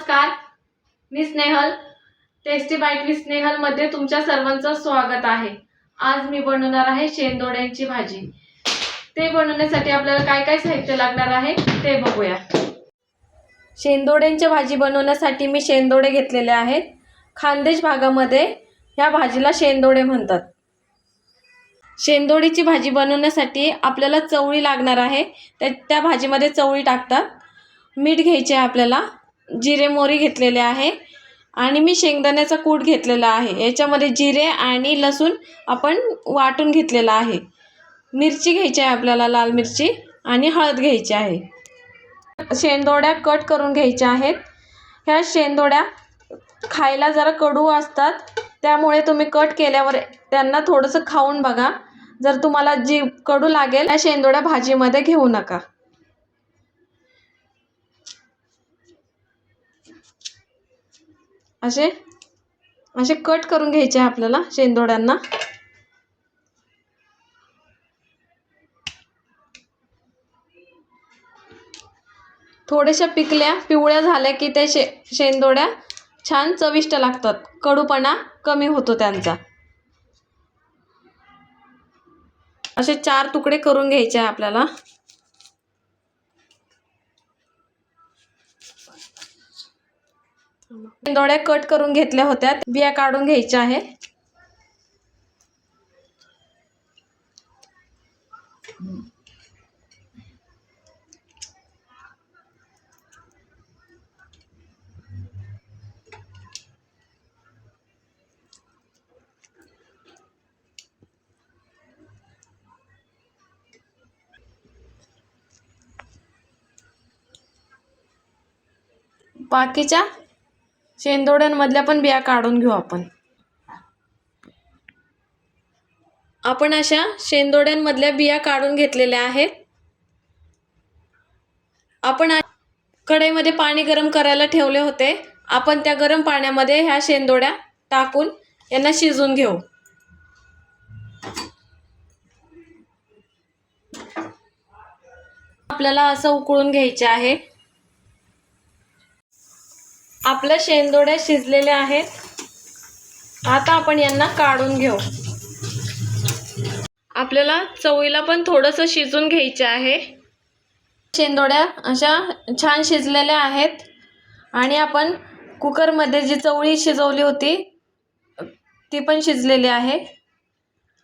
नमस्कार, मी Snehal. Tasty bite with Snehal मध्ये तुमच्या सर्वांचं स्वागत आहे. आज मी बनवणार आहे शेंदोड्यांची भाजी. ते बनवण्यासाठी आपल्याला काय काय साहित्य लागणार आहे ते बघूया. शेंदोड्यांची भाजी बनवण्यासाठी मी शेंदोडे घेतलेले आहेत. खानदेश भागामध्ये ह्या भाजीला शेंदोडे म्हणतात. शेंदोडीची भाजी बनवण्यासाठी आपल्याला चवळी लागणार आहे. त्या भाजीमध्ये चवळी टाकतात. मीठ घ्यायचे आहे आपल्याला, जिरे मोहरी घेतलेले आहे आणि मी शेंगदाण्याचा कूट घेतलेला आहे. याच्यामध्ये जिरे आणि लसूण आपण वाटून घेतलेला आहे. मिरची घ्यायची आहे आपल्याला, लाल मिरची, आणि हळद घ्यायची आहे. शेंदोड्या कट करून घ्यायच्या आहेत. ह्या शेंदोड्या खायला जरा कडू असतात, त्यामुळे तुम्ही कट केल्यावर त्यांना थोडंसं खाऊन बघा. जर तुम्हाला जी कडू लागेल त्या शेंदोड्या भाजीमध्ये घेऊ नका. असे कट करून घ्यायचे आहे आपल्याला शेंदोड्यांना. थोड्याशा पिवळ्या झाल्या की त्या शेंदोड्या छान चविष्ट लागतात. कडूपणा कमी होतो त्यांचा. असे 4 तुकडे करून घ्यायचे आहे आपल्याला. शेंदोड्या कट करून घेतल्या होत्या, बिया काढून घ्यायच्या आहे. बाकीच्या शेंदोड्यांमधल्या पण बिया काढून घेऊ आपण अशा शेंदोड्यांमधल्या बिया काढून घेतलेल्या आहेत. आपण कढईमध्ये पाणी गरम करायला ठेवले होते. आपण त्या गरम पाण्यामध्ये ह्या शेंदोड्या टाकून यांना शिजवून घेऊ. आपल्याला असं उकळून घ्यायचे आहे. आपल्या शेंदोड्या शिजलेल्या आहेत. आता आपण यांना काढून घेऊ. आपल्याला चवळीला पण थोडंसं शिजून घ्यायचे आहे. शेंदोड्या अशा छान शिजलेल्या आहेत आणि आपण कुकरमध्ये जी चवळी शिजवली होती ती पण शिजलेली आहे.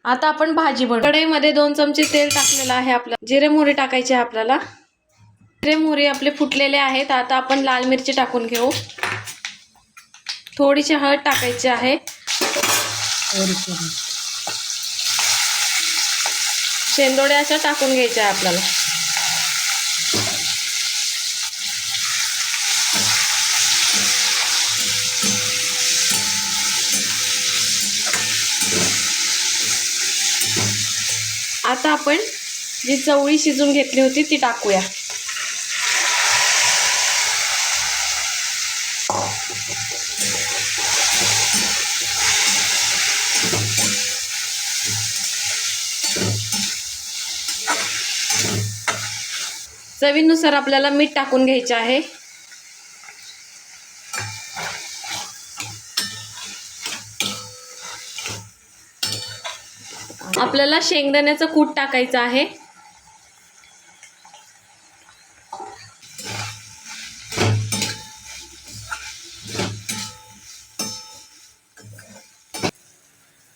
आता आपण भाजी बनवू. कढईमध्ये 2 चमचे तेल टाकलेलं आहे. आपल्याला जिरे मोहरी टाकायची आहे. आपल्याला जिरे मोहरी आपले फुटलेले आहेत. आता आपण लाल मिरची टाकून घेऊ. थोडीशी हळद टाकायची आहे. शेंदोड्या अशा टाकून घ्यायच्या आहे आपल्याला. आता आपण जी चवळी शिजून घेतली होती ती टाकूया. चवीनुसार आपल्याला मीठ टाकून घ्यायचे आहे. आपल्याला शेंगदाण्याचं कूट टाकायचं आहे.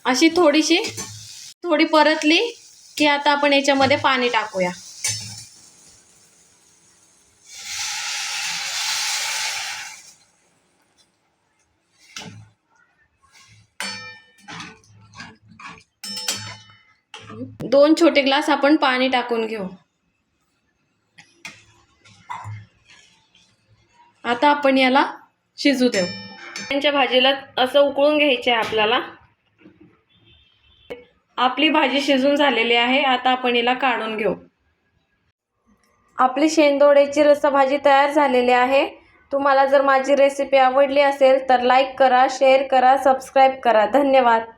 अशी थोडी परतली की आता आपण याच्यामध्ये पाणी टाकूया. दोन छोटे ग्लास आपण पाणी टाकून घेऊ. आता आपण याला शिजू देऊ. त्यांच्या भाजीला असं उकळून घ्यायचे आहे आपल्याला. आपली भाजी शिजून झालेली आहे. आता आपण याला काढून घेऊ. आपली शेंदोड्याची रस्साभाजी तयार झालेली आहे. तुम्हाला जर माझी रेसिपी आवडली असेल तर लाईक करा, शेअर करा, सबस्क्राईब करा. धन्यवाद.